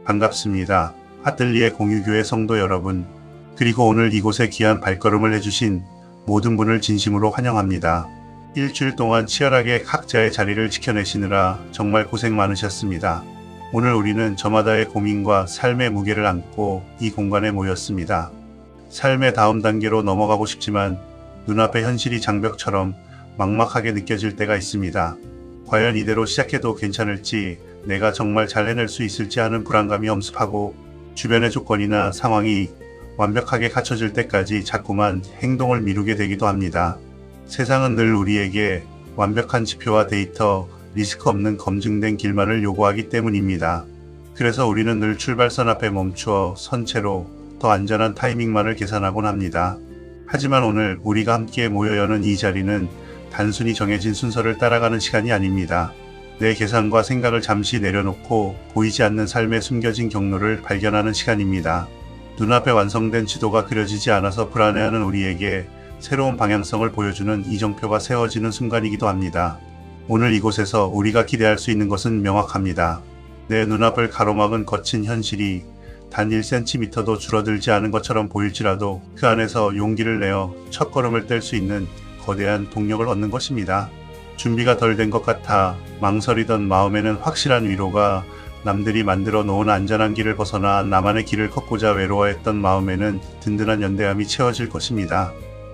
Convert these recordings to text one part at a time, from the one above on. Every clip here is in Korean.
반갑습니다. 아뜰리에 공유교회 성도 여러분, 그리고 오늘 이곳에 귀한 발걸음을 해주신 모든 분을 진심으로 환영합니다. 일주일 동안 치열하게 각자의 자리를 지켜내시느라 정말 고생 많으셨습니다. 오늘 우리는 저마다의 고민과 삶의 무게를 안고 이 공간에 모였습니다. 삶의 다음 단계로 넘어가고 싶지만 눈앞의 현실이 장벽처럼 막막하게 느껴질 때가 있습니다. 과연 이대로 시작해도 괜찮을지, 내가 정말 잘 해낼 수 있을지 하는 불안감이 엄습하고 주변의 조건이나 상황이 완벽하게 갖춰질 때까지 자꾸만 행동을 미루게 되기도 합니다. 세상은 늘 우리에게 완벽한 지표와 데이터, 리스크 없는 검증된 길만을 요구하기 때문입니다. 그래서 우리는 늘 출발선 앞에 멈추어 선체로 더 안전한 타이밍만을 계산하곤 합니다. 하지만 오늘 우리가 함께 모여 여는 이 자리는 단순히 정해진 순서를 따라가는 시간이 아닙니다. 내 계산과 생각을 잠시 내려놓고 보이지 않는 삶의 숨겨진 경로를 발견하는 시간입니다. 눈앞에 완성된 지도가 그려지지 않아서 불안해하는 우리에게 새로운 방향성을 보여주는 이정표가 세워지는 순간이기도 합니다. 오늘 이곳에서 우리가 기대할 수 있는 것은 명확합니다. 내 눈앞을 가로막은 거친 현실이 단 1cm도 줄어들지 않은 것처럼 보일지라도 그 안에서 용기를 내어 첫걸음을 뗄 수 있는 거대한 동력을 얻는 것입니다. 준비가 덜 된 것 같아 망설이던 마음에는 확실한 위로가, 남들이 만들어 놓은 안전한 길을 벗어나 나만의 길을 걷고자 외로워했던 마음에는 든든한 연대함이 채워질 것입니다.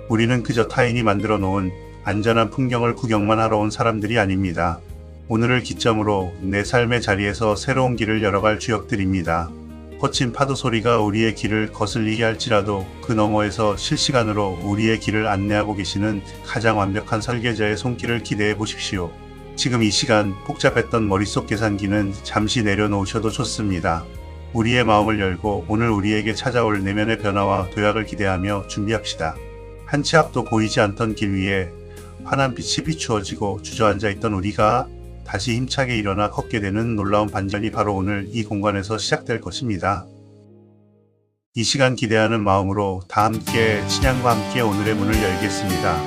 우리는 그저 타인이 만들어 놓은 안전한 풍경을 구경만 하러 온 사람들이 아닙니다. 오늘을 기점으로 내 삶의 자리에서 새로운 길을 열어갈 주역들입니다. 거친 파도 소리가 우리의 길을 거슬리게 할지라도 그 너머에서 실시간으로 우리의 길을 안내하고 계시는 가장 완벽한 설계자의 손길을 기대해 보십시오. 지금 이 시간 복잡했던 머릿속 계산기는 잠시 내려놓으셔도 좋습니다. 우리의 마음을 열고 오늘 우리에게 찾아올 내면의 변화와 도약을 기대하며 준비합시다. 한 치 앞도 보이지 않던 길 위에 환한 빛이 비추어지고 주저앉아 있던 우리가 다시 힘차게 일어나 걷게 되는 놀라운 반전이 바로 오늘 이 공간에서 시작될 것입니다. 이 시간 기대하는 마음으로 다 함께 찬양과 함께 오늘의 문을 열겠습니다.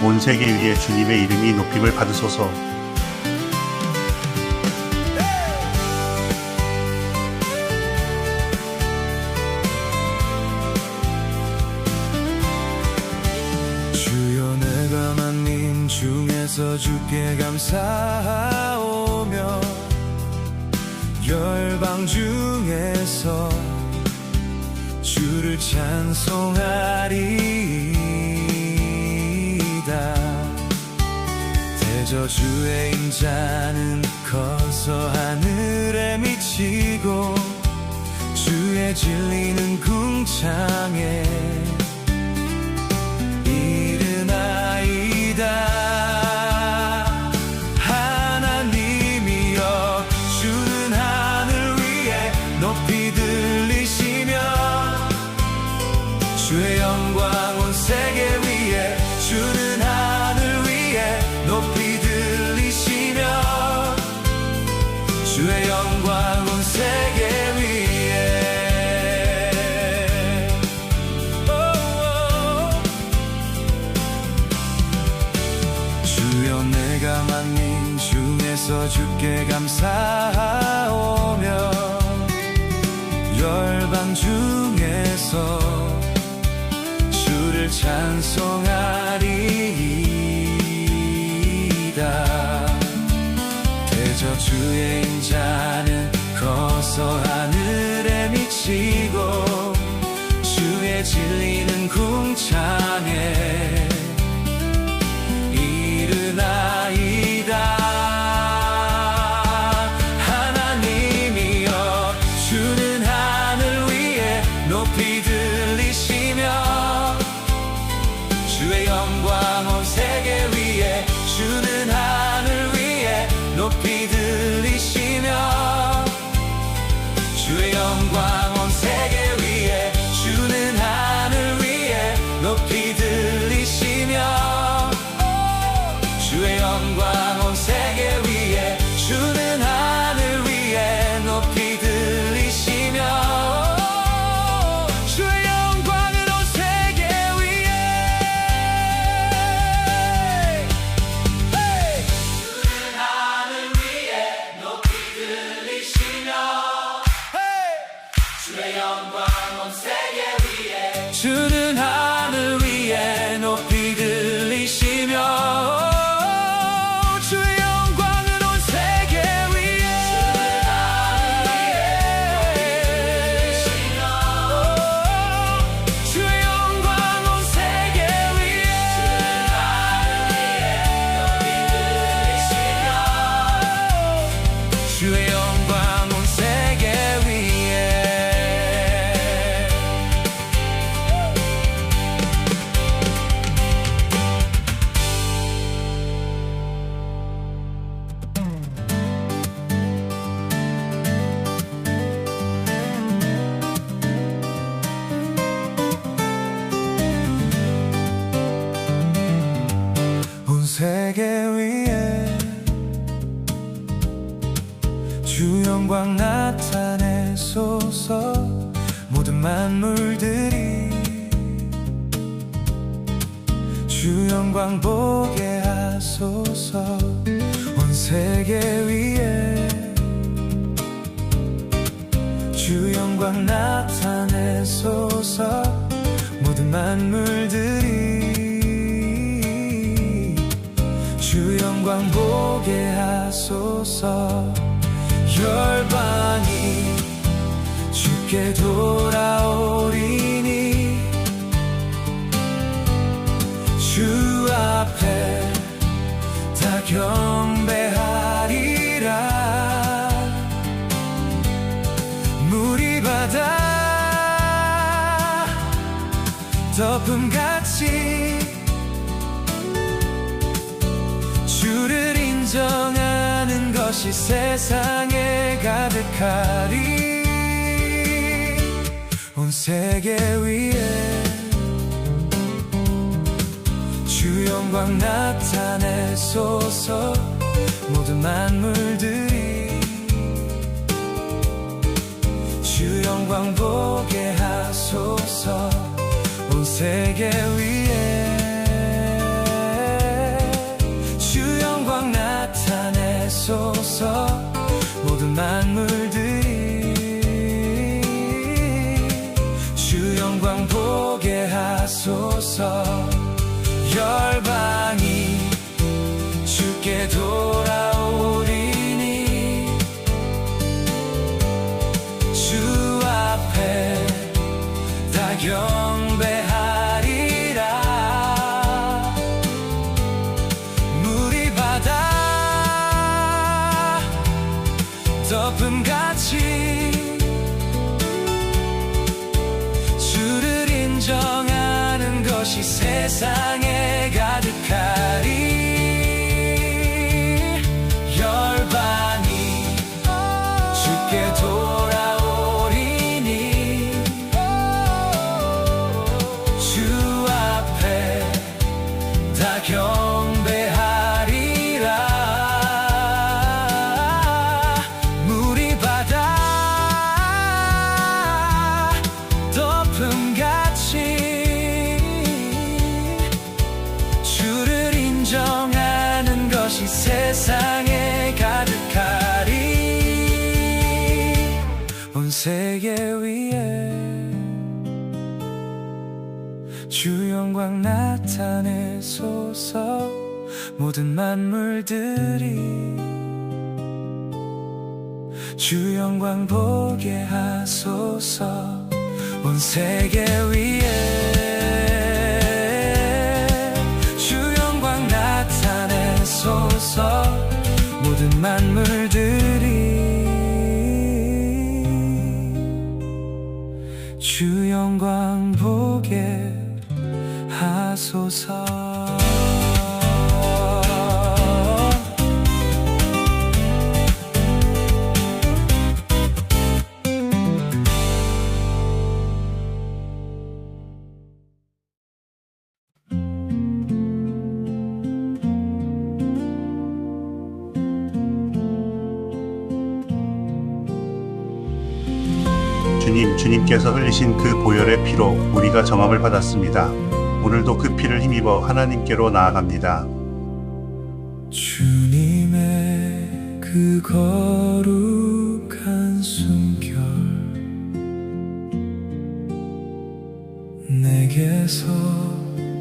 온 세계 위에 주님의 이름이 높임을 받으소서. 주여, 내가 만민 중에서 주께 감사하오며 열방 중에서 주를 찬송하리이다. 대저주의 인자는 커서 하늘에 미치고 주의 진리는 궁창에 이르나이다. 주의 영광 온 세계 위에, 주는 하늘 위에 높이 들리시며 주의 영광 온 세계 위에. 주여, 내가 만민 중에서 주께 감사하오며 열방 중에서 주를 찬송하리이다. 대저주의 인자는 커서 하늘에 미치고 주의 진리는 궁창에 이르나이다. 하나님이여, 주는 하늘 위에 높이 들리시며 주의 영광 온 세계 위에, 주는 하늘 위에 높이 들리시며 주의 영광 온 세계 위에, 주는 하늘 위에 높이 들리시며 주의 영광 온 세계 위에, 주는 하늘 위에 높이 들리시며 주는 하늘 위에 세계 위에 주 영광 나타내소서. 모든 만물들이 주 영광 보게 하소서. 온 세계 위에 주 영광 나타내소서. 모든 만물들이 주 영광 보게 하소서. 열방이 주께 돌아오리니 주 앞에 다 경배하리라. 물이 바다 덮음같이 주를 인정하는 것이 세상에 가득하리. 온 세계 위에 주 영광 나타내소서. 모든 만물들이 주 영광 보게 하소서. 온 세계 위에 주 영광 나타내소서. 모든 만물들이 주 영광 보게 하소서. 열방이 주께 돌아오리니 주 앞에 다 경배하리라. 물이 바다 덮음같이 주를 인정하는 것이 세상에 가득하리. 열방이 주께 돌아오리니 주 앞에 다 경배하리라. 물이 바다 덮음같이 주를 인정하는 것이 세상에 가득하리. 온 세계 위에 주 영광 나타내소서. 모든 만물들이 주 영광 보게 하소서. 온 세계 위에 주 영광 나타내소서. 모든 만물들이 주 영광 보게 하소서. 주님께서 흘리신 그 보혈의 피로 우리가 정함을 받았습니다. 오늘도 그 피를 힘입어 하나님께로 나아갑니다. 주님의 그 거룩한 숨결 내게서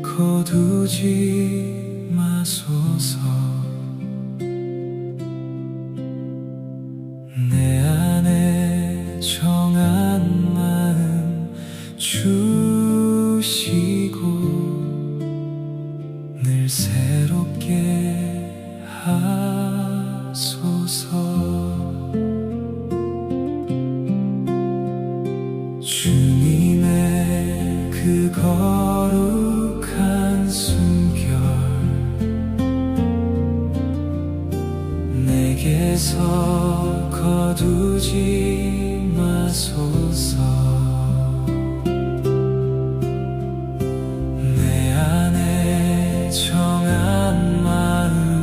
거두지 마소서. 내 안에 정한 마음 주시고 늘 새롭게 하소서. 주님의 그 거룩한 숨결 내게서 거두지 마소서. 내 안에 정한 마음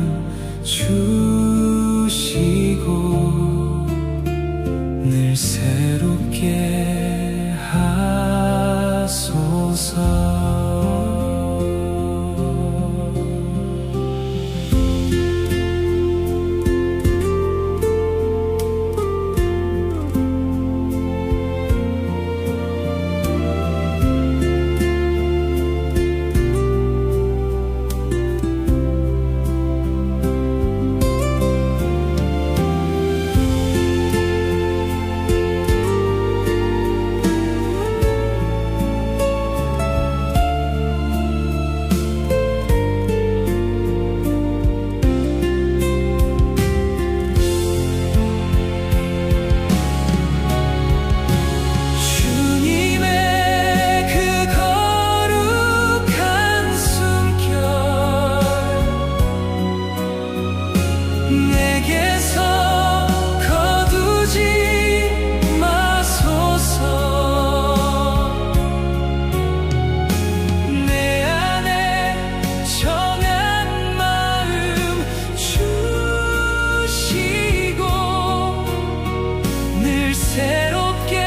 내게서 거두지 마소서. 내 안에 정한 마음 주시고 늘 새롭게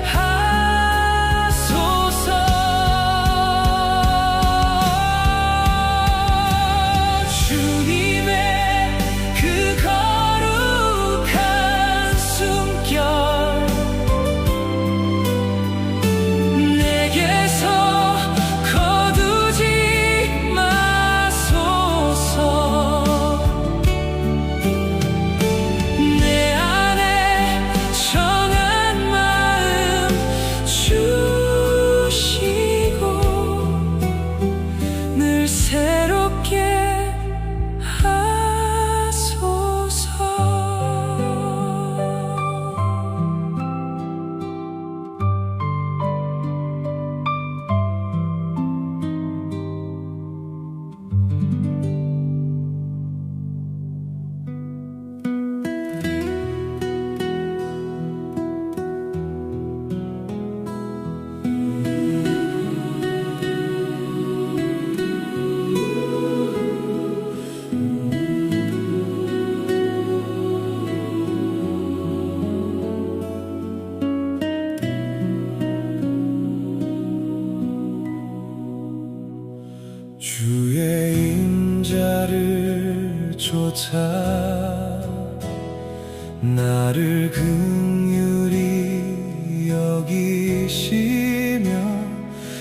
하소서. 주님의 그 거룩한 숨결 내게서 거두지 마소서. 내 안에 정한 마음 주시고 늘 새롭게 하소서. 주의 임자를 쫓아 나를 긍휼히 여기시며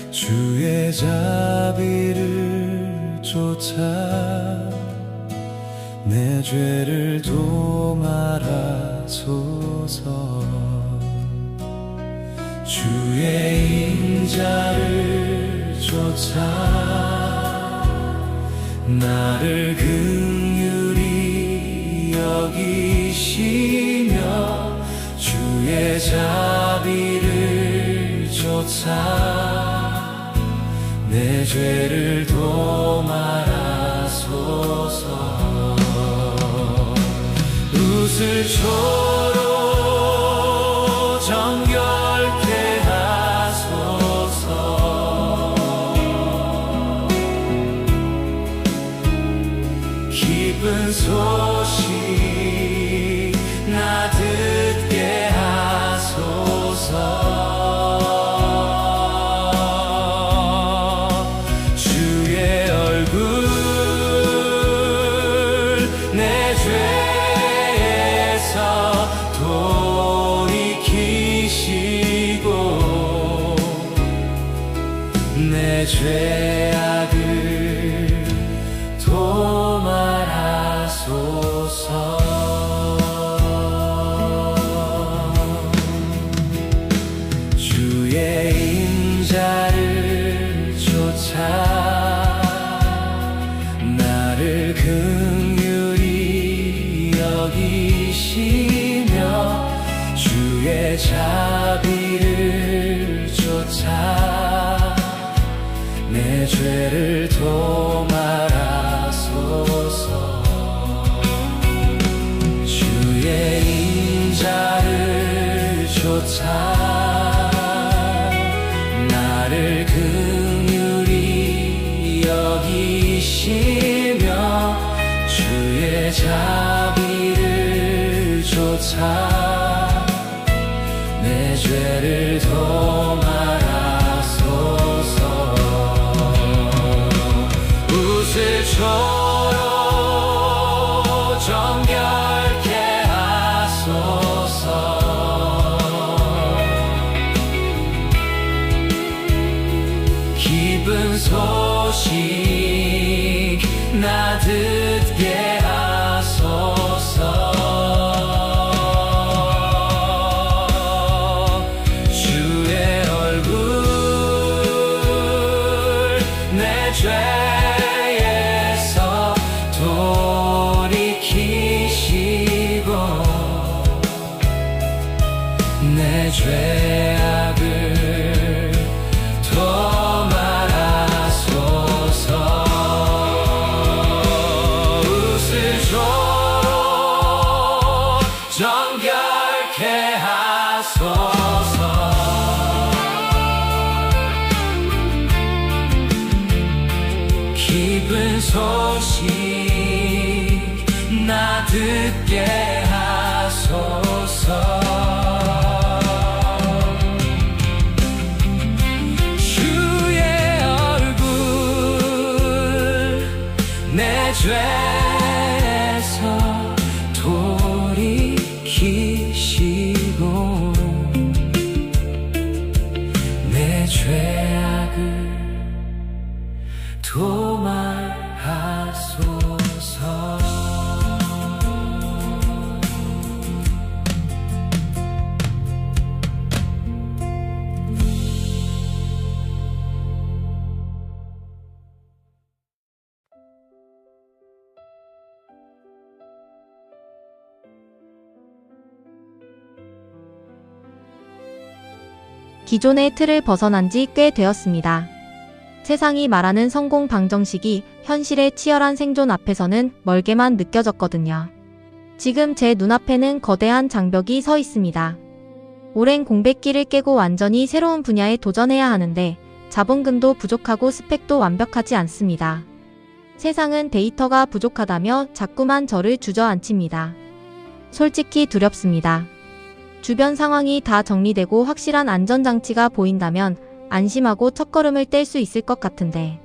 주의 자비를 쫓아 내 죄를 도말하소서. 주의 임자를 쫓아 나를 긍휼히 여기시며 주의 자비를 쫓아 내 죄를 도말하소서. 웃을 초로 정결케 하소서. 기쁜 소식 나 듣게 하소서. 주의 얼굴 내 죄에서 돌이키시고 내 죄악을 도말하소서. 주의 임자를 쫓아 나를 긍휼히 여기시며 주의 자비를 쫓아 내 죄를 도말하소서. 주의 임자를 쫓아 나를 긍휼히 여기시며 주의 자비를 쫓아 내 죄를 도말하소서. 웃을 초로 정결케 하소서. 기쁜 소식 나 듣게 하소서. 주의 얼굴 내 죄에서 돌이키시고 내 죄악을 도말하소서. 웃을 줘 정결케 하소서. 기쁜 소식 나 듣게 하소서. 주의 얼굴 내 죄에서 돌이키시고 내 죄악을 도말하소서. 기존의 틀을 벗어난 지 꽤 되었습니다. 세상이 말하는 성공 방정식이 현실의 치열한 생존 앞에서는 멀게만 느껴졌거든요. 지금 제 눈앞에는 거대한 장벽이 서 있습니다. 오랜 공백기를 깨고 완전히 새로운 분야에 도전해야 하는데 자본금도 부족하고 스펙도 완벽하지 않습니다. 세상은 데이터가 부족하다며 자꾸만 저를 주저앉힙니다. 솔직히 두렵습니다. 주변 상황이 다 정리되고 확실한 안전장치가 보인다면 안심하고 첫걸음을 뗄 수 있을 것 같은데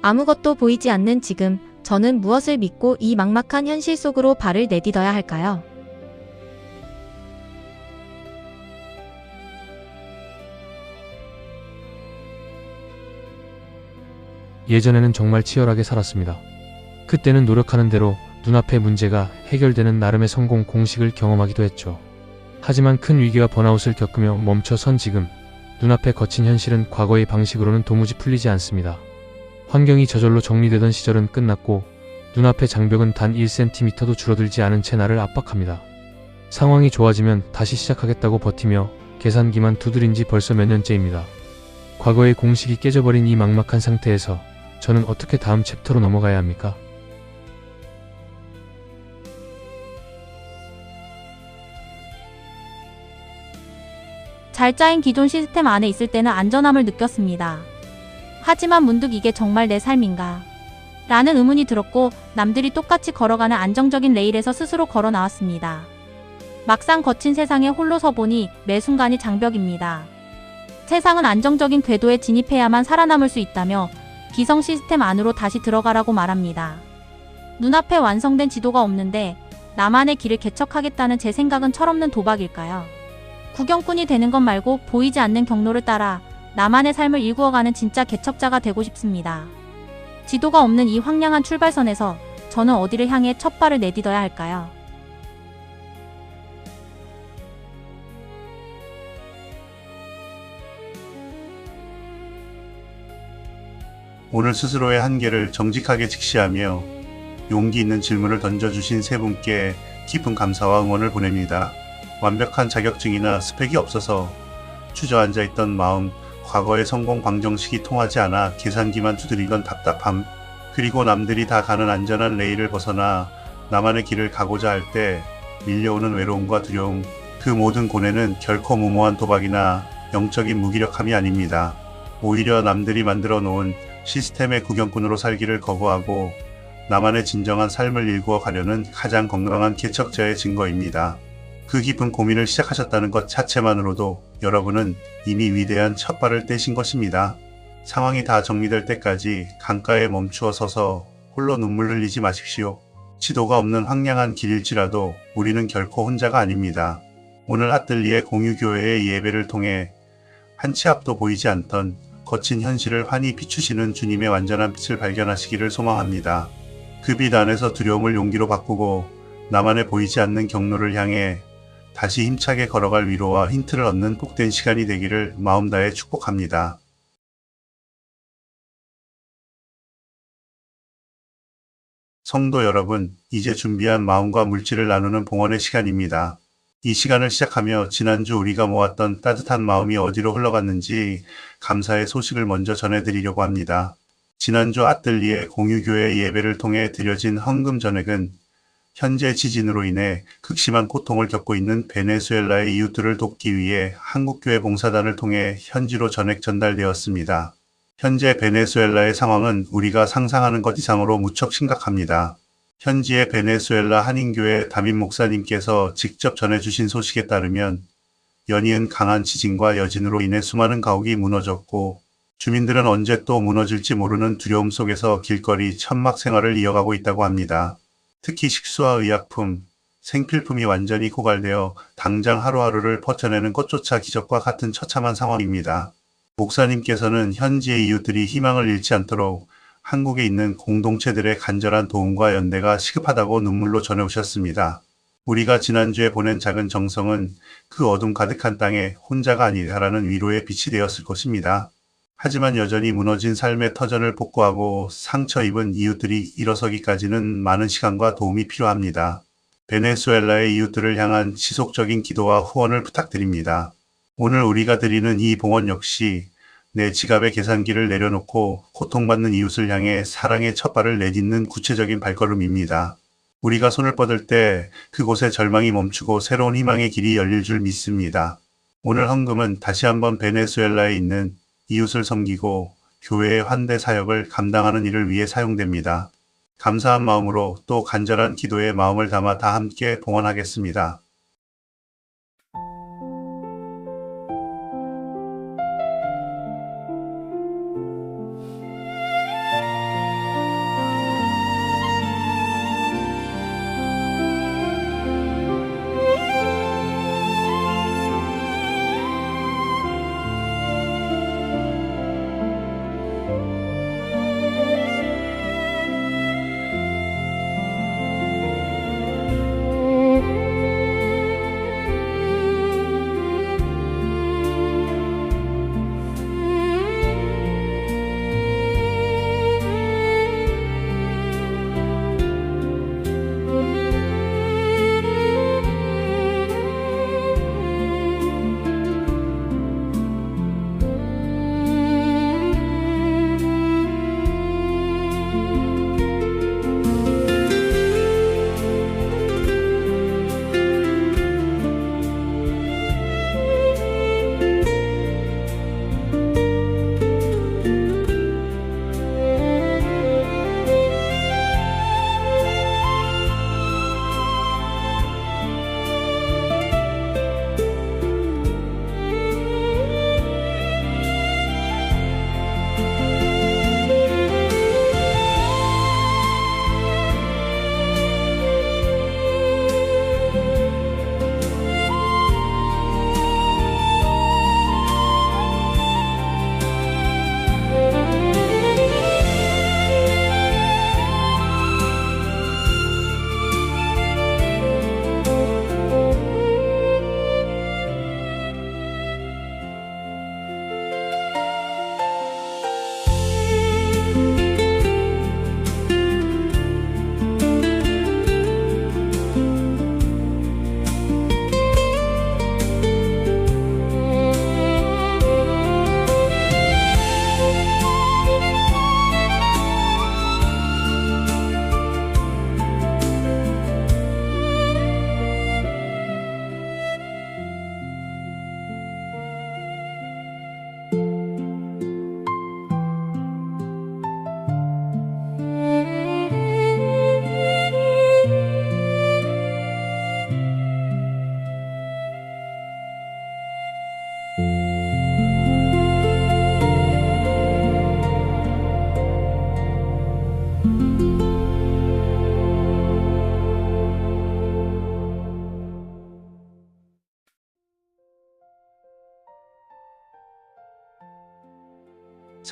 아무것도 보이지 않는 지금 저는 무엇을 믿고 이 막막한 현실 속으로 발을 내딛어야 할까요? 예전에는 정말 치열하게 살았습니다. 그때는 노력하는 대로 눈앞의 문제가 해결되는 나름의 성공 공식을 경험하기도 했죠. 하지만 큰 위기와 번아웃을 겪으며 멈춰선 지금 눈앞의 거친 현실은 과거의 방식으로는 도무지 풀리지 않습니다. 환경이 저절로 정리되던 시절은 끝났고 눈앞의 장벽은 단 1cm도 줄어들지 않은 채 나를 압박합니다. 상황이 좋아지면 다시 시작하겠다고 버티며 계산기만 두드린 지 벌써 몇 년째입니다. 과거의 공식이 깨져버린 이 막막한 상태에서 저는 어떻게 다음 챕터로 넘어가야 합니까? 잘 짜인 기존 시스템 안에 있을 때는 안전함을 느꼈습니다. 하지만 문득 이게 정말 내 삶인가? 라는 의문이 들었고 남들이 똑같이 걸어가는 안정적인 레일에서 스스로 걸어 나왔습니다. 막상 거친 세상에 홀로 서보니 매 순간이 장벽입니다. 세상은 안정적인 궤도에 진입해야만 살아남을 수 있다며 기성 시스템 안으로 다시 들어가라고 말합니다. 눈앞에 완성된 지도가 없는데 나만의 길을 개척하겠다는 제 생각은 철없는 도박일까요? 구경꾼이 되는 것 말고 보이지 않는 경로를 따라 나만의 삶을 일구어가는 진짜 개척자가 되고 싶습니다. 지도가 없는 이 황량한 출발선에서 저는 어디를 향해 첫 발을 내딛어야 할까요? 오늘 스스로의 한계를 정직하게 직시하며 용기 있는 질문을 던져주신 세 분께 깊은 감사와 응원을 보냅니다. 완벽한 자격증이나 스펙이 없어서 주저앉아 있던 마음, 과거의 성공 방정식이 통하지 않아 계산기만 두드리던 답답함, 그리고 남들이 다 가는 안전한 레일을 벗어나 나만의 길을 가고자 할 때 밀려오는 외로움과 두려움, 그 모든 고뇌는 결코 무모한 도박이나 영적인 무기력함이 아닙니다. 오히려 남들이 만들어 놓은 시스템의 구경꾼으로 살기를 거부하고 나만의 진정한 삶을 일구어 가려는 가장 건강한 개척자의 증거입니다. 그 깊은 고민을 시작하셨다는 것 자체만으로도 여러분은 이미 위대한 첫 발을 떼신 것입니다. 상황이 다 정리될 때까지 강가에 멈추어 서서 홀로 눈물 흘리지 마십시오. 지도가 없는 황량한 길일지라도 우리는 결코 혼자가 아닙니다. 오늘 아뜰리에 공유교회의 예배를 통해 한 치 앞도 보이지 않던 거친 현실을 환히 비추시는 주님의 완전한 빛을 발견하시기를 소망합니다. 그 빛 안에서 두려움을 용기로 바꾸고 나만의 보이지 않는 경로를 향해 다시 힘차게 걸어갈 위로와 힌트를 얻는 복된 시간이 되기를 마음 다해 축복합니다. 성도 여러분, 이제 준비한 마음과 물질을 나누는 봉헌의 시간입니다. 이 시간을 시작하며 지난주 우리가 모았던 따뜻한 마음이 어디로 흘러갔는지 감사의 소식을 먼저 전해드리려고 합니다. 지난주 아뜰리에 공유교회 예배를 통해 드려진 헌금 전액은 현재 지진으로 인해 극심한 고통을 겪고 있는 베네수엘라의 이웃들을 돕기 위해 한국교회 봉사단을 통해 현지로 전액 전달되었습니다. 현재 베네수엘라의 상황은 우리가 상상하는 것 이상으로 무척 심각합니다. 현지의 베네수엘라 한인교회 담임 목사님께서 직접 전해주신 소식에 따르면 연이은 강한 지진과 여진으로 인해 수많은 가옥이 무너졌고 주민들은 언제 또 무너질지 모르는 두려움 속에서 길거리 천막 생활을 이어가고 있다고 합니다. 특히 식수와 의약품, 생필품이 완전히 고갈되어 당장 하루하루를 버텨내는 것조차 기적과 같은 처참한 상황입니다. 목사님께서는 현지의 이웃들이 희망을 잃지 않도록 한국에 있는 공동체들의 간절한 도움과 연대가 시급하다고 눈물로 전해오셨습니다. 우리가 지난주에 보낸 작은 정성은 그 어둠 가득한 땅에 혼자가 아니다라는 위로의 빛이 되었을 것입니다. 하지만 여전히 무너진 삶의 터전을 복구하고 상처 입은 이웃들이 일어서기까지는 많은 시간과 도움이 필요합니다. 베네수엘라의 이웃들을 향한 지속적인 기도와 후원을 부탁드립니다. 오늘 우리가 드리는 이 봉헌 역시 내 지갑의 계산기를 내려놓고 고통받는 이웃을 향해 사랑의 첫발을 내딛는 구체적인 발걸음입니다. 우리가 손을 뻗을 때 그곳에 절망이 멈추고 새로운 희망의 길이 열릴 줄 믿습니다. 오늘 헌금은 다시 한번 베네수엘라에 있는 이웃을 섬기고 교회의 환대 사역을 감당하는 일을 위해 사용됩니다. 감사한 마음으로 또 간절한 기도의 마음을 담아 다 함께 봉헌하겠습니다.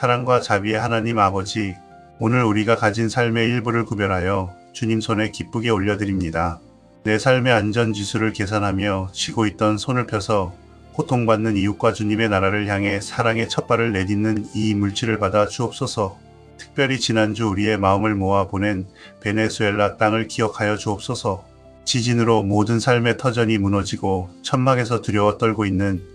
사랑과 자비의 하나님 아버지, 오늘 우리가 가진 삶의 일부를 구별하여 주님 손에 기쁘게 올려드립니다. 내 삶의 안전지수를 계산하며 쉬고 있던 손을 펴서 고통받는 이웃과 주님의 나라를 향해 사랑의 첫발을 내딛는 이 물질을 받아 주옵소서. 특별히 지난주 우리의 마음을 모아 보낸 베네수엘라 땅을 기억하여 주옵소서. 지진으로 모든 삶의 터전이 무너지고 천막에서 두려워 떨고 있는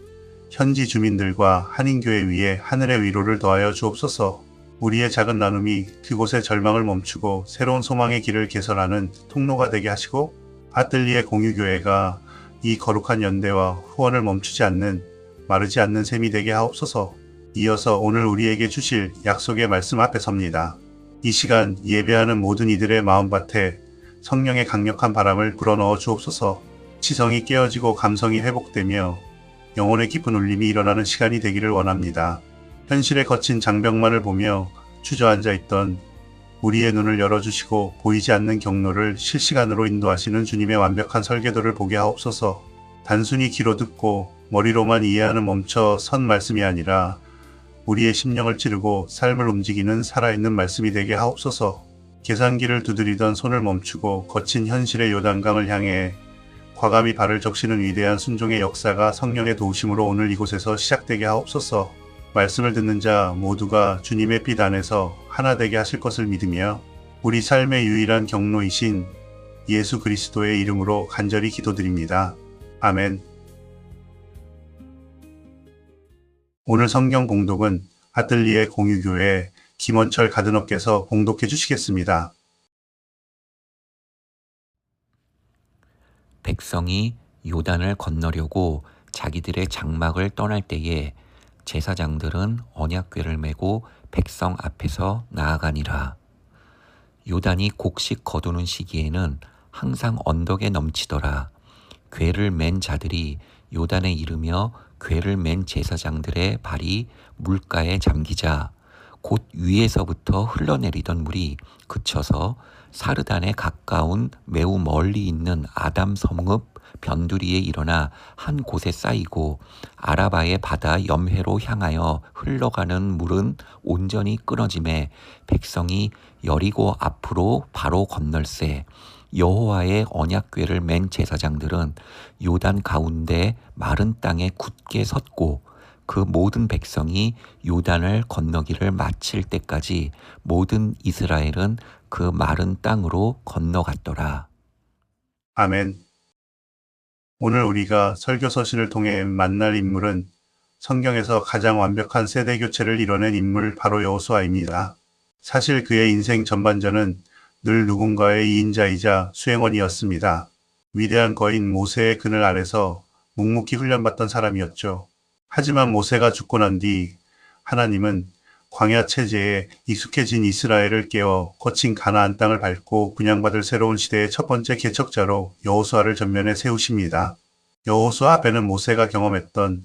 현지 주민들과 한인교회 위에 하늘의 위로를 더하여 주옵소서. 우리의 작은 나눔이 그곳의 절망을 멈추고 새로운 소망의 길을 개설하는 통로가 되게 하시고 아뜰리에 공유교회가 이 거룩한 연대와 후원을 멈추지 않는 마르지 않는 셈이 되게 하옵소서. 이어서 오늘 우리에게 주실 약속의 말씀 앞에 섭니다. 이 시간 예배하는 모든 이들의 마음밭에 성령의 강력한 바람을 불어넣어 주옵소서. 지성이 깨어지고 감성이 회복되며 영혼의 깊은 울림이 일어나는 시간이 되기를 원합니다. 현실의 거친 장벽만을 보며 주저앉아 있던 우리의 눈을 열어주시고 보이지 않는 경로를 실시간으로 인도하시는 주님의 완벽한 설계도를 보게 하옵소서. 단순히 귀로 듣고 머리로만 이해하는 멈춰 선 말씀이 아니라 우리의 심령을 찌르고 삶을 움직이는 살아있는 말씀이 되게 하옵소서. 계산기를 두드리던 손을 멈추고 거친 현실의 요단강을 향해 과감히 발을 적시는 위대한 순종의 역사가 성령의 도우심으로 오늘 이곳에서 시작되게 하옵소서. 말씀을 듣는 자 모두가 주님의 빛 안에서 하나 되게 하실 것을 믿으며 우리 삶의 유일한 경로이신 예수 그리스도의 이름으로 간절히 기도드립니다. 아멘. 오늘 성경 봉독은 아뜰리에 공유교회 김원철 가든업께서 봉독해 주시겠습니다. 백성이 요단을 건너려고 자기들의 장막을 떠날 때에 제사장들은 언약궤를 메고 백성 앞에서 나아가니라. 요단이 곡식 거두는 시기에는 항상 언덕에 넘치더라. 궤를 맨 자들이 요단에 이르며 궤를 맨 제사장들의 발이 물가에 잠기자 곧 위에서부터 흘러내리던 물이 그쳐서 사르단에 가까운 매우 멀리 있는 아담 성읍 변두리에 일어나 한 곳에 쌓이고 아라바의 바다 염해로 향하여 흘러가는 물은 온전히 끊어짐에 백성이 여리고 앞으로 바로 건널세. 여호와의 언약궤를 맨 제사장들은 요단 가운데 마른 땅에 굳게 섰고 그 모든 백성이 요단을 건너기를 마칠 때까지 모든 이스라엘은 그 마른 땅으로 건너갔더라. 아멘. 오늘 우리가 설교 서신을 통해 만날 인물은 성경에서 가장 완벽한 세대 교체를 이뤄낸 인물 바로 여호수아입니다. 사실 그의 인생 전반전은 늘 누군가의 2인자이자 수행원이었습니다. 위대한 거인 모세의 그늘 아래서 묵묵히 훈련받던 사람이었죠. 하지만 모세가 죽고 난 뒤 하나님은 광야 체제에 익숙해진 이스라엘을 깨워 거친 가나안 땅을 밟고 분양받을 새로운 시대의 첫 번째 개척자로 여호수아를 전면에 세우십니다. 여호수아 앞에는 모세가 경험했던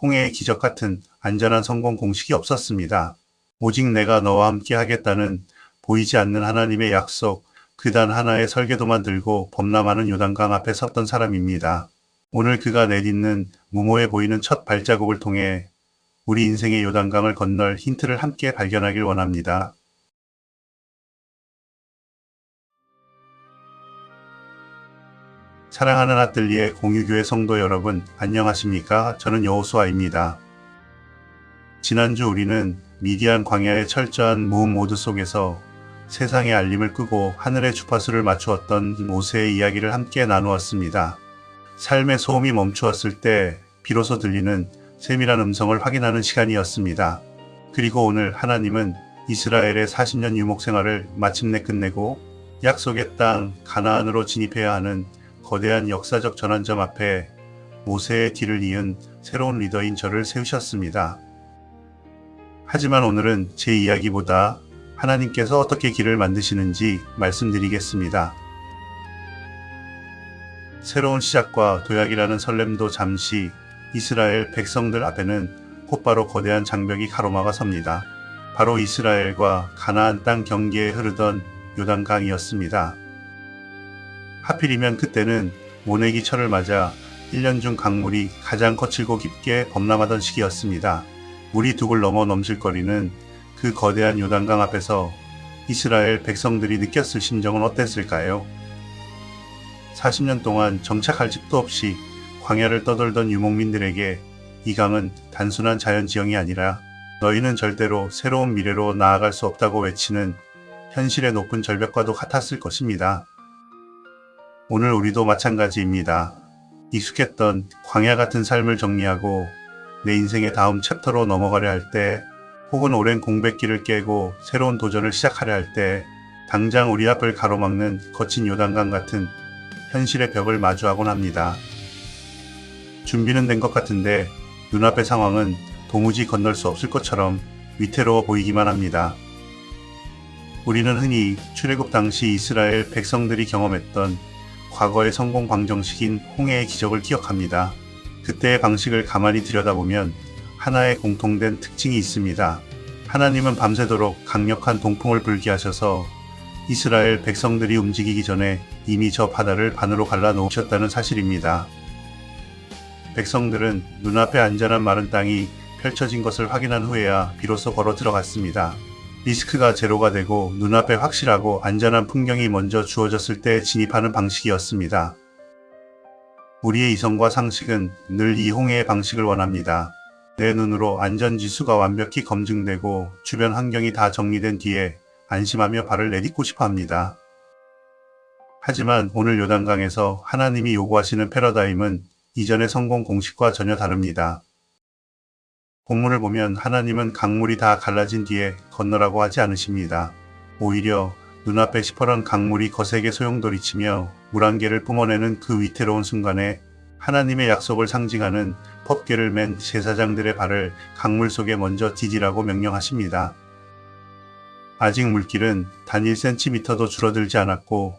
홍해의 기적 같은 안전한 성공 공식이 없었습니다. 오직 내가 너와 함께 하겠다는 보이지 않는 하나님의 약속, 그 단 하나의 설계도만 들고 범람하는 요단강 앞에 섰던 사람입니다. 오늘 그가 내딛는 무모해 보이는 첫 발자국을 통해 우리 인생의 요단강을 건널 힌트를 함께 발견하길 원합니다. 사랑하는 아뜰리에 공유교회 성도 여러분, 안녕하십니까? 저는 여호수아입니다. 지난주 우리는 미디안 광야의 철저한 모험 모드 속에서 세상의 알림을 끄고 하늘의 주파수를 맞추었던 모세의 이야기를 함께 나누었습니다. 삶의 소음이 멈추었을 때 비로소 들리는 세밀한 음성을 확인하는 시간이었습니다. 그리고 오늘 하나님은 이스라엘의 40년 유목 생활을 마침내 끝내고 약속의 땅 가나안으로 진입해야 하는 거대한 역사적 전환점 앞에 모세의 뒤를 이은 새로운 리더인 저를 세우셨습니다. 하지만 오늘은 제 이야기보다 하나님께서 어떻게 길을 만드시는지 말씀드리겠습니다. 새로운 시작과 도약이라는 설렘도 잠시 이스라엘 백성들 앞에는 곧바로 거대한 장벽이 가로막아 섭니다. 바로 이스라엘과 가나안 땅 경계에 흐르던 요단강이었습니다. 하필이면 그때는 모내기철을 맞아 1년 중 강물이 가장 거칠고 깊게 범람하던 시기였습니다. 물이 둑을 넘어 넘실거리는 그 거대한 요단강 앞에서 이스라엘 백성들이 느꼈을 심정은 어땠을까요? 40년 동안 정착할 집도 없이 광야를 떠돌던 유목민들에게 이 강은 단순한 자연지형이 아니라 너희는 절대로 새로운 미래로 나아갈 수 없다고 외치는 현실의 높은 절벽과도 같았을 것입니다. 오늘 우리도 마찬가지입니다. 익숙했던 광야 같은 삶을 정리하고 내 인생의 다음 챕터로 넘어가려 할 때 혹은 오랜 공백기를 깨고 새로운 도전을 시작하려 할 때 당장 우리 앞을 가로막는 거친 요단강 같은 현실의 벽을 마주하곤 합니다. 준비는 된 것 같은데 눈앞의 상황은 도무지 건널 수 없을 것처럼 위태로워 보이기만 합니다. 우리는 흔히 출애굽 당시 이스라엘 백성들이 경험했던 과거의 성공 방정식인 홍해의 기적을 기억합니다. 그때의 방식을 가만히 들여다보면 하나의 공통된 특징이 있습니다. 하나님은 밤새도록 강력한 동풍을 불게 하셔서 이스라엘 백성들이 움직이기 전에 이미 저 바다를 반으로 갈라 놓으셨다는 사실입니다. 백성들은 눈앞에 안전한 마른 땅이 펼쳐진 것을 확인한 후에야 비로소 걸어 들어갔습니다. 리스크가 제로가 되고 눈앞에 확실하고 안전한 풍경이 먼저 주어졌을 때 진입하는 방식이었습니다. 우리의 이성과 상식은 늘 이 홍해의 방식을 원합니다. 내 눈으로 안전지수가 완벽히 검증되고 주변 환경이 다 정리된 뒤에 안심하며 발을 내딛고 싶어 합니다. 하지만 오늘 요단강에서 하나님이 요구하시는 패러다임은 이전의 성공 공식과 전혀 다릅니다. 본문을 보면 하나님은 강물이 다 갈라진 뒤에 건너라고 하지 않으십니다. 오히려 눈앞에 시퍼런 강물이 거세게 소용돌이치며 물 한 개를 뿜어내는 그 위태로운 순간에 하나님의 약속을 상징하는 법궤를 맨 제사장들의 발을 강물 속에 먼저 디디라고 명령하십니다. 아직 물길은 단 1cm도 줄어들지 않았고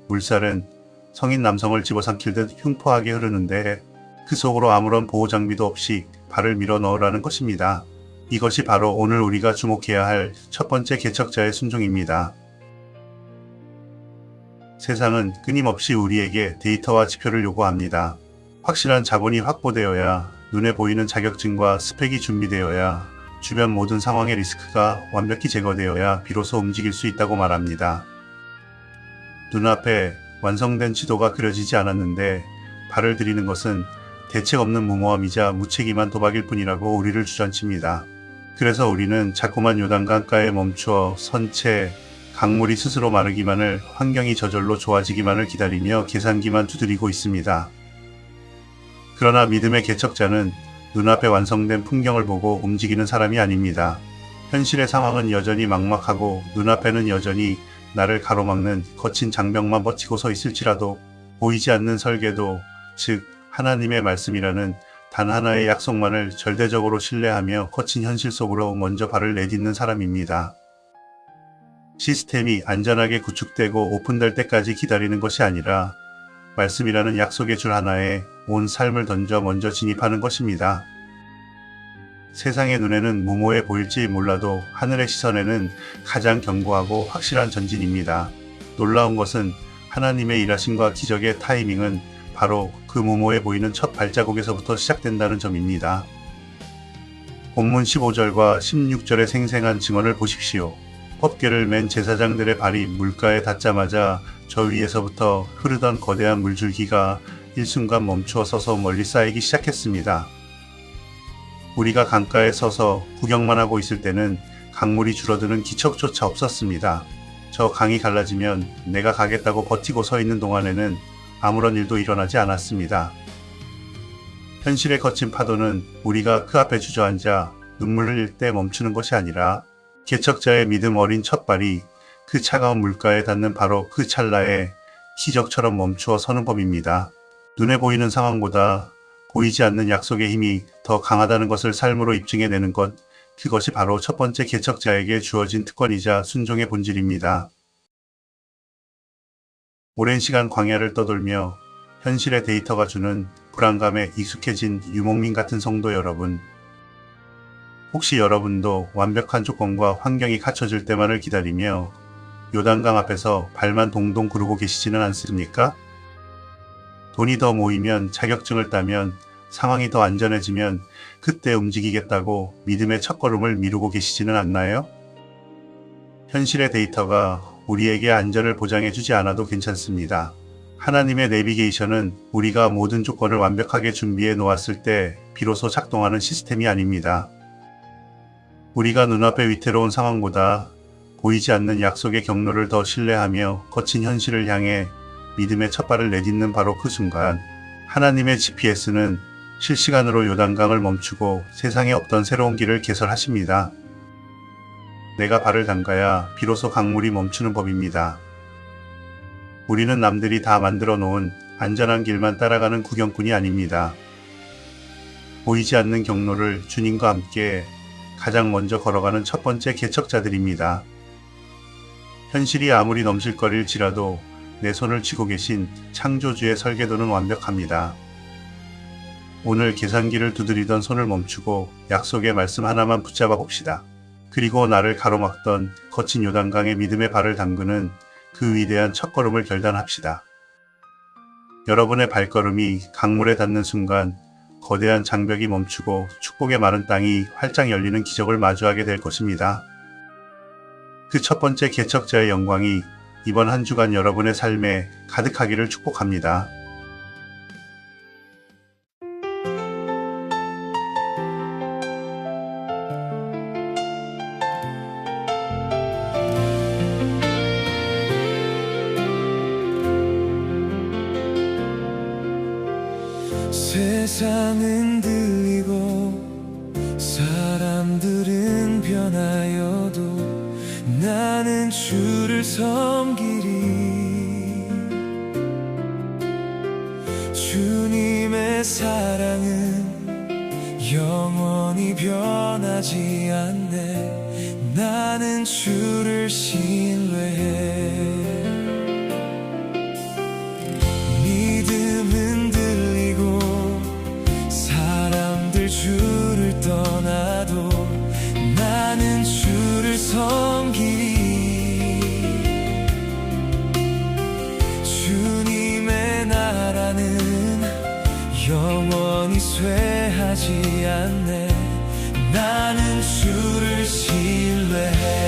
물살은 성인 남성을 집어삼킬듯 흉포하게 흐르는데 그 속으로 아무런 보호 장비도 없이 발을 밀어 넣으라는 것입니다. 이것이 바로 오늘 우리가 주목해야 할 첫 번째 개척자의 순종입니다. 세상은 끊임없이 우리에게 데이터와 지표를 요구합니다. 확실한 자본이 확보되어야, 눈에 보이는 자격증과 스펙이 준비되어야, 주변 모든 상황의 리스크가 완벽히 제거되어야 비로소 움직일 수 있다고 말합니다. 눈앞에 완성된 지도가 그려지지 않았는데 발을 들이는 것은 대책 없는 무모함이자 무책임한 도박일 뿐이라고 우리를 주저앉힙니다. 그래서 우리는 자꾸만 요단강가에 멈추어 선체, 강물이 스스로 마르기만을, 환경이 저절로 좋아지기만을 기다리며 계산기만 두드리고 있습니다. 그러나 믿음의 개척자는 눈앞에 완성된 풍경을 보고 움직이는 사람이 아닙니다. 현실의 상황은 여전히 막막하고 눈앞에는 여전히 나를 가로막는 거친 장벽만 버티고 서 있을지라도 보이지 않는 설계도, 즉 하나님의 말씀이라는 단 하나의 약속만을 절대적으로 신뢰하며 거친 현실 속으로 먼저 발을 내딛는 사람입니다. 시스템이 안전하게 구축되고 오픈될 때까지 기다리는 것이 아니라 말씀이라는 약속의 줄 하나에 온 삶을 던져 먼저 진입하는 것입니다. 세상의 눈에는 무모해 보일지 몰라도 하늘의 시선에는 가장 견고하고 확실한 전진입니다. 놀라운 것은 하나님의 일하심과 기적의 타이밍은 바로 그 무모해 보이는 첫 발자국에서부터 시작된다는 점입니다. 본문 15절과 16절의 생생한 증언을 보십시오. 법궤를 맨 제사장들의 발이 물가에 닿자마자 저 위에서부터 흐르던 거대한 물줄기가 일순간 멈추어 서서 멀리 쌓이기 시작했습니다. 우리가 강가에 서서 구경만 하고 있을 때는 강물이 줄어드는 기척조차 없었습니다. 저 강이 갈라지면 내가 가겠다고 버티고 서 있는 동안에는 아무런 일도 일어나지 않았습니다. 현실의 거친 파도는 우리가 그 앞에 주저앉아 눈물 흘릴 때 멈추는 것이 아니라 개척자의 믿음 어린 첫발이 그 차가운 물가에 닿는 바로 그 찰나에 기적처럼 멈추어 서는 법입니다. 눈에 보이는 상황보다 보이지 않는 약속의 힘이 더 강하다는 것을 삶으로 입증해내는 것, 그것이 바로 첫 번째 개척자에게 주어진 특권이자 순종의 본질입니다. 오랜 시간 광야를 떠돌며 현실의 데이터가 주는 불안감에 익숙해진 유목민 같은 성도 여러분, 혹시 여러분도 완벽한 조건과 환경이 갖춰질 때만을 기다리며 요단강 앞에서 발만 동동 구르고 계시지는 않습니까? 돈이 더 모이면, 자격증을 따면, 상황이 더 안전해지면 그때 움직이겠다고 믿음의 첫걸음을 미루고 계시지는 않나요? 현실의 데이터가 우리에게 안전을 보장해주지 않아도 괜찮습니다. 하나님의 내비게이션은 우리가 모든 조건을 완벽하게 준비해 놓았을 때 비로소 작동하는 시스템이 아닙니다. 우리가 눈앞의 위태로운 상황보다 보이지 않는 약속의 경로를 더 신뢰하며 거친 현실을 향해 믿음의 첫발을 내딛는 바로 그 순간, 하나님의 GPS는 실시간으로 요단강을 멈추고 세상에 없던 새로운 길을 개설하십니다. 내가 발을 담가야 비로소 강물이 멈추는 법입니다. 우리는 남들이 다 만들어 놓은 안전한 길만 따라가는 구경꾼이 아닙니다. 보이지 않는 경로를 주님과 함께 가장 먼저 걸어가는 첫 번째 개척자들입니다. 현실이 아무리 넘실거릴지라도 내 손을 쥐고 계신 창조주의 설계도는 완벽합니다. 오늘 계산기를 두드리던 손을 멈추고 약속의 말씀 하나만 붙잡아 봅시다. 그리고 나를 가로막던 거친 요단강에 믿음의 발을 담그는 그 위대한 첫걸음을 결단합시다. 여러분의 발걸음이 강물에 닿는 순간 거대한 장벽이 멈추고 축복의 마른 땅이 활짝 열리는 기적을 마주하게 될 것입니다. 그 첫 번째 개척자의 영광이 이번 한 주간 여러분의 삶에 가득하기를 축복합니다. 세상은 들리고 사람들은 변하여도 나는 주를 섬기리. 주님의 사랑은 영원히 변하지 않네. 나는 주를 신뢰해. 믿음은 들리고 사람들 주를 떠나도 나는 주를 섬기리. 주님의 나라는 영원히 쇠하지 않네. 나는 주를 신뢰해.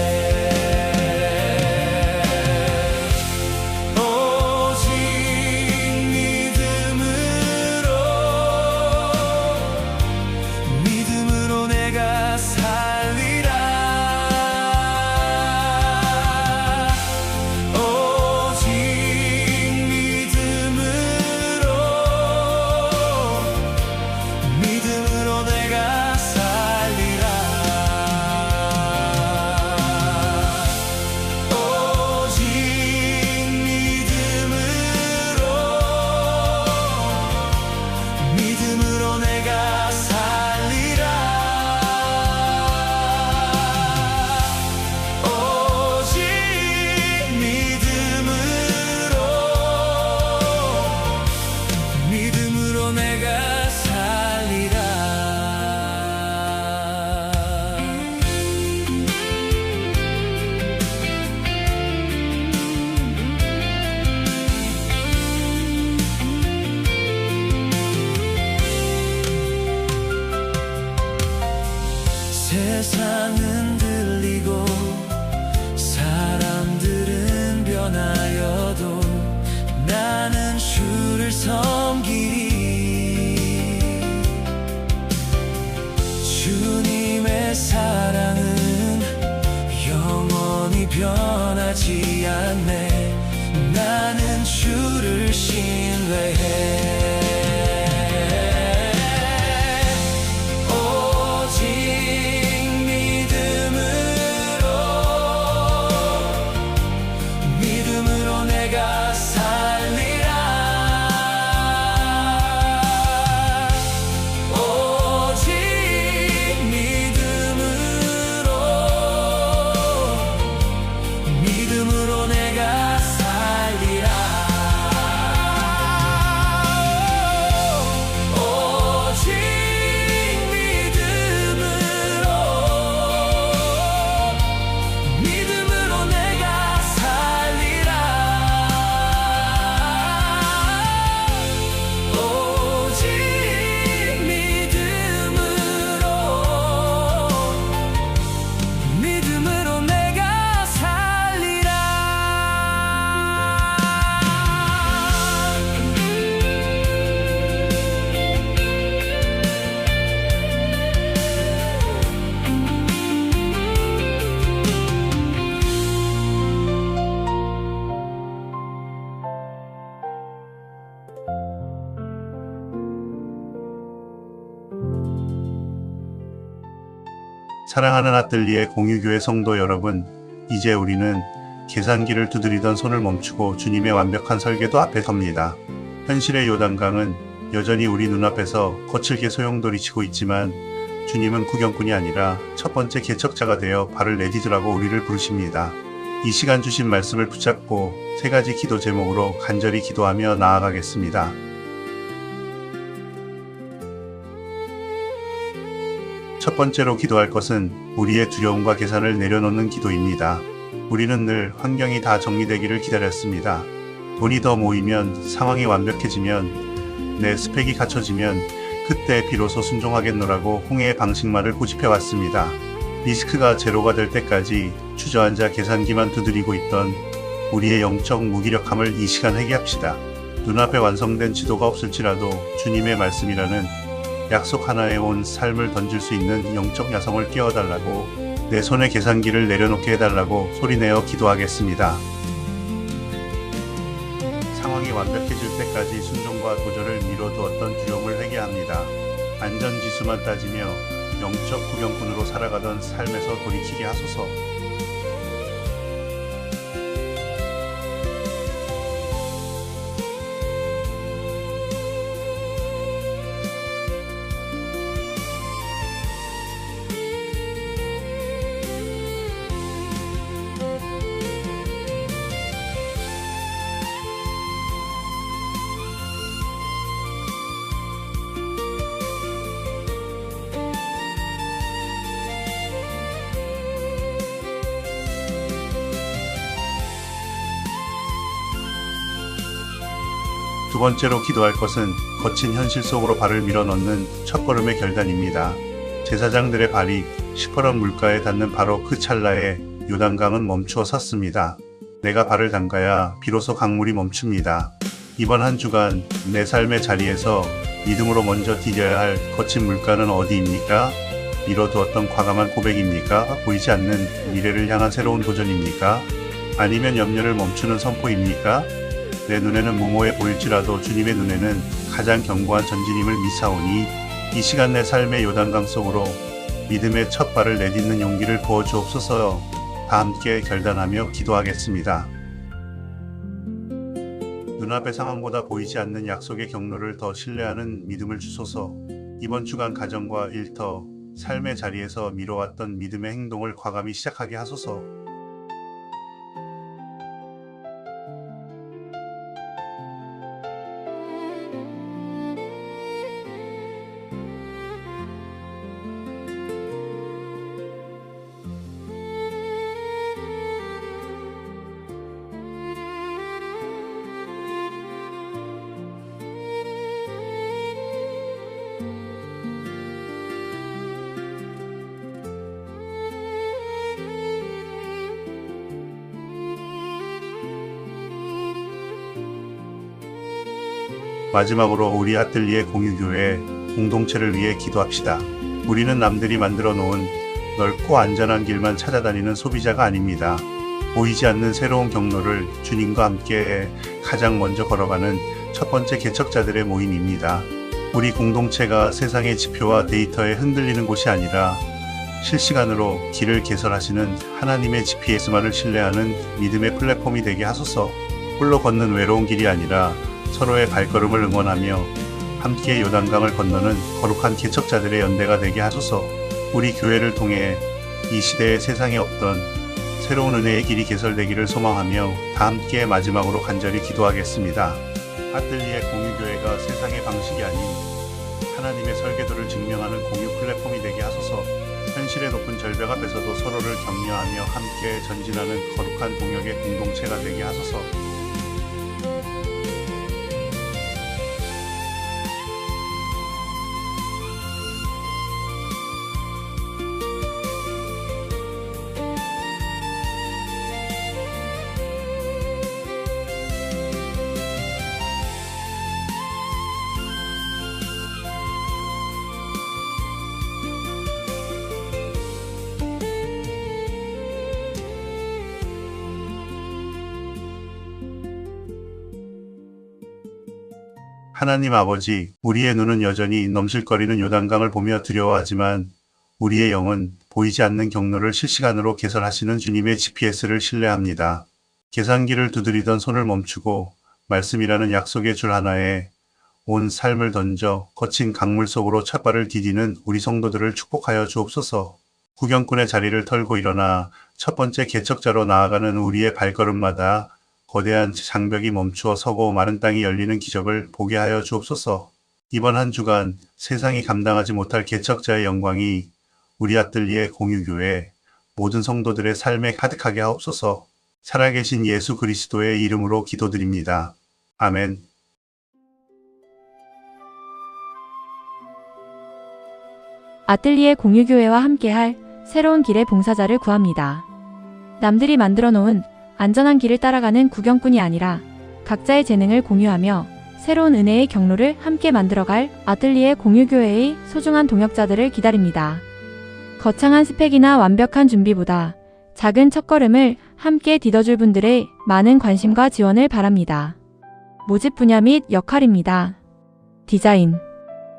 세상은 들리고 사람들은 변하여도 나는 주를 섬기리. 주님의 사랑은 영원히 변하지 않네. 나는 주를 신뢰해. 믿음으로 내가 살리라. 사랑하는 아뜰리에 공유교회 성도 여러분, 이제 우리는 계산기를 두드리던 손을 멈추고 주님의 완벽한 설계도 앞에 섭니다. 현실의 요단강은 여전히 우리 눈앞에서 거칠게 소용돌이치고 있지만 주님은 구경꾼이 아니라 첫 번째 개척자가 되어 발을 내디디라고 우리를 부르십니다. 이 시간 주신 말씀을 붙잡고 세 가지 기도 제목으로 간절히 기도하며 나아가겠습니다. 첫 번째로 기도할 것은 우리의 두려움과 계산을 내려놓는 기도입니다. 우리는 늘 환경이 다 정리되기를 기다렸습니다. 돈이 더 모이면, 상황이 완벽해지면, 내 스펙이 갖춰지면 그때 비로소 순종하겠노라고 홍해의 방식만을 고집해왔습니다. 리스크가 제로가 될 때까지 주저앉아 계산기만 두드리고 있던 우리의 영적 무기력함을 이 시간 회개합시다. 눈앞에 완성된 지도가 없을지라도 주님의 말씀이라는 약속 하나에 온 삶을 던질 수 있는 영적 야성을 끼워달라고, 내 손에 계산기를 내려놓게 해달라고 소리내어 기도하겠습니다. 상황이 완벽해질 때까지 순종과 도전을 미뤄두었던 두려움을 회개합니다. 안전지수만 따지며 영적 구경꾼으로 살아가던 삶에서 돌이키게 하소서. 두 번째로 기도할 것은 거친 현실 속으로 발을 밀어넣는 첫걸음의 결단입니다. 제사장들의 발이 시퍼런 물가에 닿는 바로 그 찰나에 요단강은 멈추어 섰습니다. 내가 발을 담가야 비로소 강물이 멈춥니다. 이번 한 주간 내 삶의 자리에서 믿음으로 먼저 디뎌야 할 거친 물가는 어디입니까? 미뤄두었던 과감한 고백입니까? 보이지 않는 미래를 향한 새로운 도전입니까? 아니면 염려를 멈추는 선포입니까? 내 눈에는 무모해 보일지라도 주님의 눈에는 가장 견고한 전진임을 미사오니 이 시간 내 삶의 요단강 속으로 믿음의 첫 발을 내딛는 용기를 부어주옵소서. 다 함께 결단하며 기도하겠습니다. 눈앞의 상황보다 보이지 않는 약속의 경로를 더 신뢰하는 믿음을 주소서. 이번 주간 가정과 일터, 삶의 자리에서 미뤄왔던 믿음의 행동을 과감히 시작하게 하소서. 마지막으로 우리 아뜰리에 공유교회 공동체를 위해 기도합시다. 우리는 남들이 만들어 놓은 넓고 안전한 길만 찾아다니는 소비자가 아닙니다. 보이지 않는 새로운 경로를 주님과 함께 가장 먼저 걸어가는 첫 번째 개척자들의 모임입니다. 우리 공동체가 세상의 지표와 데이터에 흔들리는 곳이 아니라 실시간으로 길을 개설하시는 하나님의 GPS만을 신뢰하는 믿음의 플랫폼이 되게 하소서. 홀로 걷는 외로운 길이 아니라 서로의 발걸음을 응원하며 함께 요단강을 건너는 거룩한 개척자들의 연대가 되게 하소서. 우리 교회를 통해 이 시대의 세상에 없던 새로운 은혜의 길이 개설되기를 소망하며 다 함께 마지막으로 간절히 기도하겠습니다. 아뜰리에 공유교회가 세상의 방식이 아닌 하나님의 설계도를 증명하는 공유 플랫폼이 되게 하소서. 현실의 높은 절벽 앞에서도 서로를 격려하며 함께 전진하는 거룩한 동역의 공동체가 되게 하소서. 하나님 아버지, 우리의 눈은 여전히 넘실거리는 요단강을 보며 두려워하지만 우리의 영은 보이지 않는 경로를 실시간으로 개설하시는 주님의 GPS를 신뢰합니다. 계산기를 두드리던 손을 멈추고 말씀이라는 약속의 줄 하나에 온 삶을 던져 거친 강물 속으로 첫발을 디디는 우리 성도들을 축복하여 주옵소서. 구경꾼의 자리를 털고 일어나 첫 번째 개척자로 나아가는 우리의 발걸음마다 거대한 장벽이 멈추어 서고 마른 땅이 열리는 기적을 보게 하여 주옵소서. 이번 한 주간 세상이 감당하지 못할 개척자의 영광이 우리 아뜰리에 공유교회 모든 성도들의 삶에 가득하게 하옵소서. 살아계신 예수 그리스도의 이름으로 기도드립니다. 아멘. 아뜰리에 공유교회와 함께할 새로운 길의 봉사자를 구합니다. 남들이 만들어 놓은 안전한 길을 따라가는 구경꾼이 아니라 각자의 재능을 공유하며 새로운 은혜의 경로를 함께 만들어갈 아뜰리에 공유교회의 소중한 동역자들을 기다립니다. 거창한 스펙이나 완벽한 준비보다 작은 첫걸음을 함께 디뎌줄 분들의 많은 관심과 지원을 바랍니다. 모집 분야 및 역할입니다. 디자인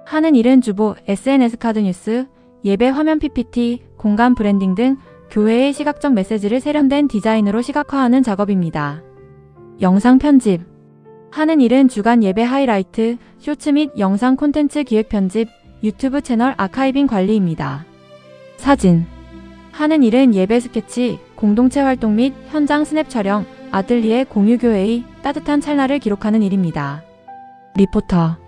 하는 일은 주보, SNS 카드 뉴스, 예배 화면 PPT, 공간 브랜딩 등 교회의 시각적 메시지를 세련된 디자인으로 시각화하는 작업입니다. 영상 편집 하는 일은 주간 예배 하이라이트, 쇼츠 및 영상 콘텐츠 기획 편집, 유튜브 채널 아카이빙 관리입니다. 사진 하는 일은 예배 스케치, 공동체 활동 및 현장 스냅 촬영, 아뜰리에 공유교회의 따뜻한 찰나를 기록하는 일입니다. 리포터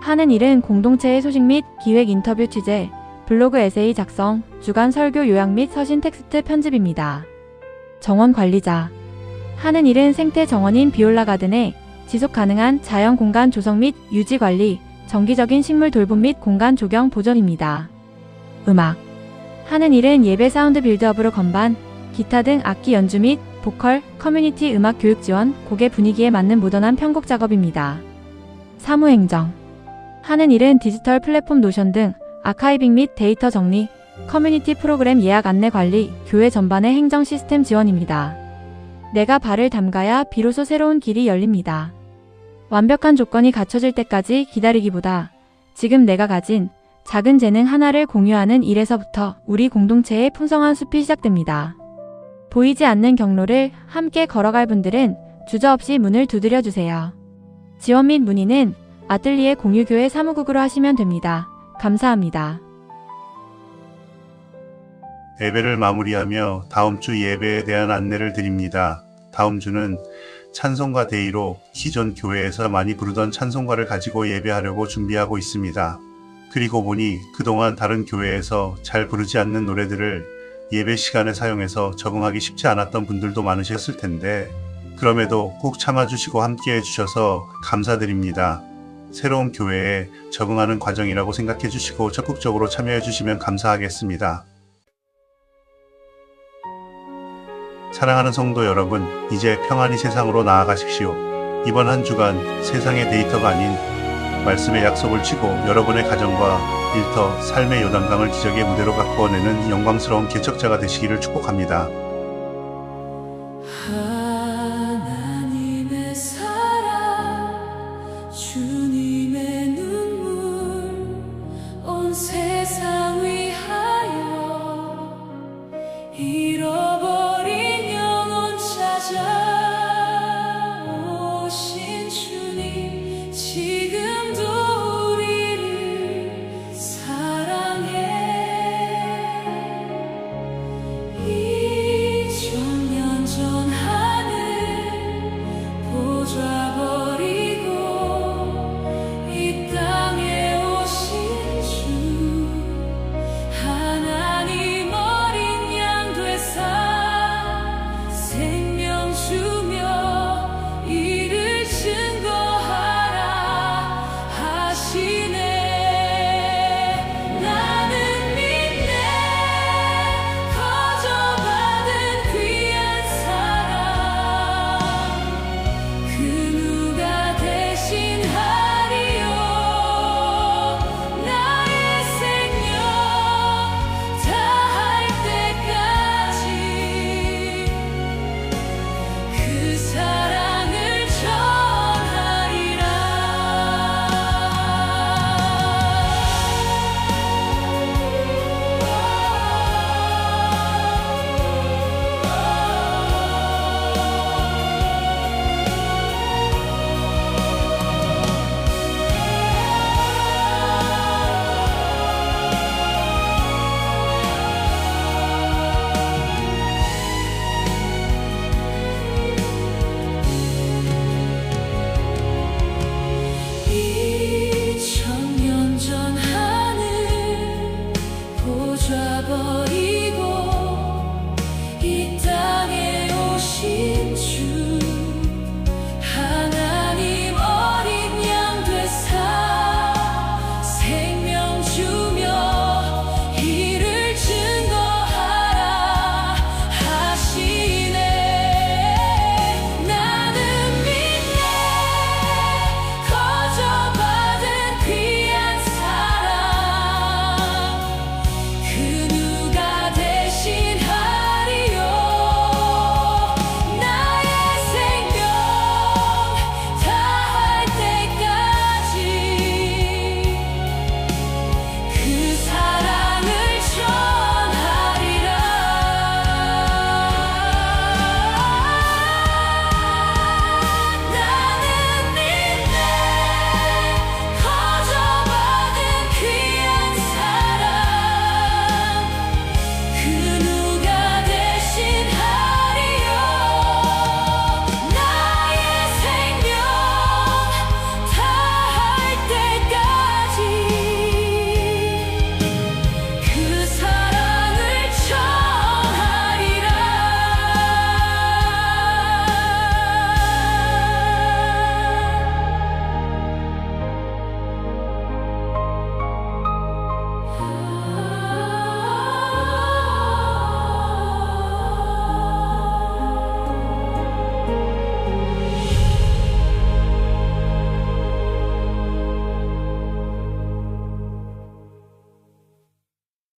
하는 일은 공동체의 소식 및 기획 인터뷰 취재, 블로그 에세이 작성, 주간 설교 요약 및 서신 텍스트 편집입니다. 정원 관리자 하는 일은 생태 정원인 비올라 가든의 지속 가능한 자연 공간 조성 및 유지 관리, 정기적인 식물 돌봄 및 공간 조경 보존입니다. 음악 하는 일은 예배 사운드 빌드업으로 건반, 기타 등 악기 연주 및 보컬, 커뮤니티 음악 교육 지원, 곡의 분위기에 맞는 모던한 편곡 작업입니다. 사무행정 하는 일은 디지털 플랫폼 노션 등 아카이빙 및 데이터 정리, 커뮤니티 프로그램 예약 안내 관리, 교회 전반의 행정 시스템 지원입니다. 내가 발을 담가야 비로소 새로운 길이 열립니다. 완벽한 조건이 갖춰질 때까지 기다리기보다 지금 내가 가진 작은 재능 하나를 공유하는 일에서부터 우리 공동체의 풍성한 숲이 시작됩니다. 보이지 않는 경로를 함께 걸어갈 분들은 주저없이 문을 두드려 주세요. 지원 및 문의는 아뜰리에 공유교회 사무국으로 하시면 됩니다. 감사합니다. 예배를 마무리하며 다음 주 예배에 대한 안내를 드립니다. 다음 주는 찬송가 데이로 기존 교회에서 많이 부르던 찬송가를 가지고 예배하려고 준비하고 있습니다. 그리고 보니 그동안 다른 교회에서 잘 부르지 않는 노래들을 예배 시간에 사용해서 적응하기 쉽지 않았던 분들도 많으셨을 텐데 그럼에도 꼭 참아주시고 함께 해주셔서 감사드립니다. 새로운 교회에 적응하는 과정이라고 생각해 주시고 적극적으로 참여해 주시면 감사하겠습니다. 사랑하는 성도 여러분, 이제 평안히 세상으로 나아가십시오. 이번 한 주간 세상의 데이터가 아닌 말씀의 약속을 지고 여러분의 가정과 일터, 삶의 요단강을 기적의 무대로 바꾸어내는 영광스러운 개척자가 되시기를 축복합니다. 하나님의 사랑 주님의 눈물 온 세상 위하여 잃어버린 영혼 찾아오신 주님 지금도 우리를 사랑해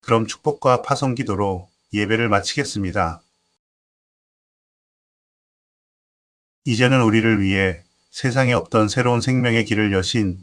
그럼 축복과 파송 기도로 예배를 마치겠습니다. 이제는 우리를 위해 세상에 없던 새로운 생명의 길을 여신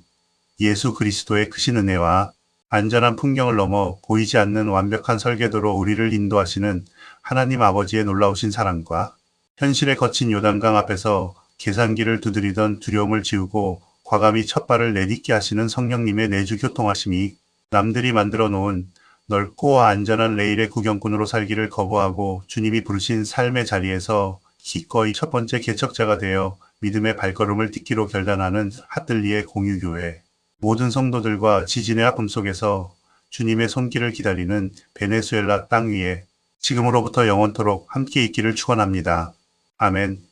예수 그리스도의 크신 은혜와 안전한 풍경을 넘어 보이지 않는 완벽한 설계도로 우리를 인도하시는 하나님 아버지의 놀라우신 사랑과 현실에 거친 요단강 앞에서 계산기를 두드리던 두려움을 지우고 과감히 첫 발을 내딛게 하시는 성령님의 내주 교통하심이 남들이 만들어 놓은 넓고 안전한 레일의 구경꾼으로 살기를 거부하고 주님이 부르신 삶의 자리에서 기꺼이 첫 번째 개척자가 되어 믿음의 발걸음을 딛기로 결단하는 핫들리의 공유교회. 모든 성도들과 지진의 아픔 속에서 주님의 손길을 기다리는 베네수엘라 땅 위에 지금으로부터 영원토록 함께 있기를 축원합니다. 아멘.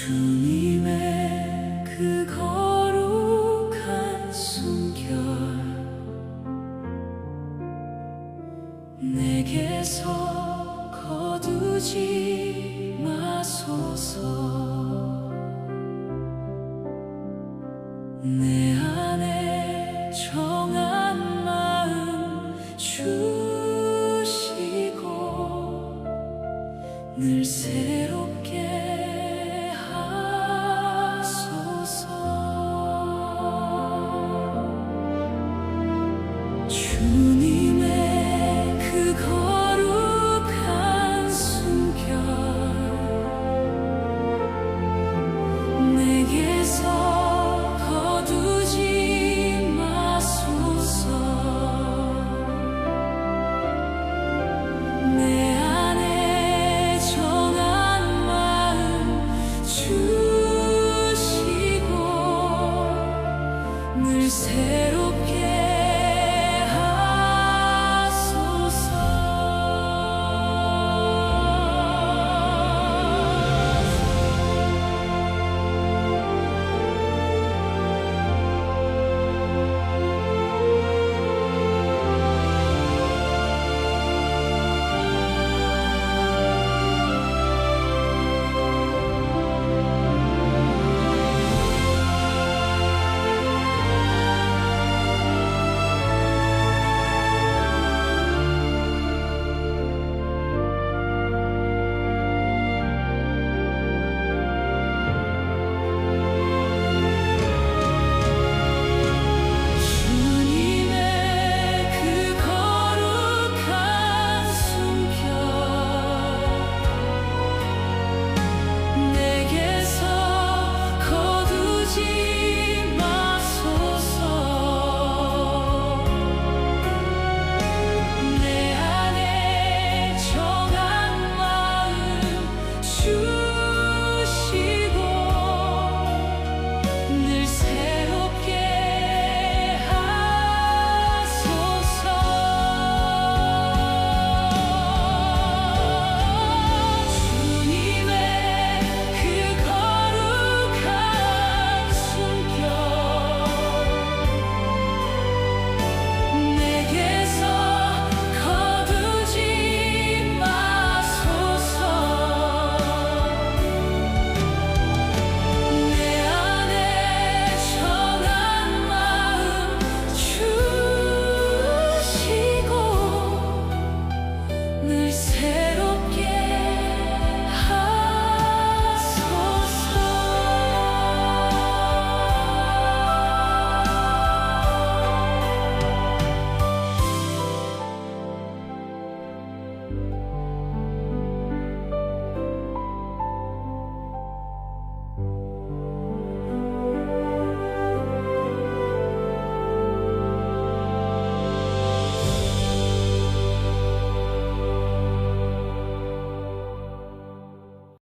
주님의 그 거룩한 숨결 내게서 거두지 마소서. 내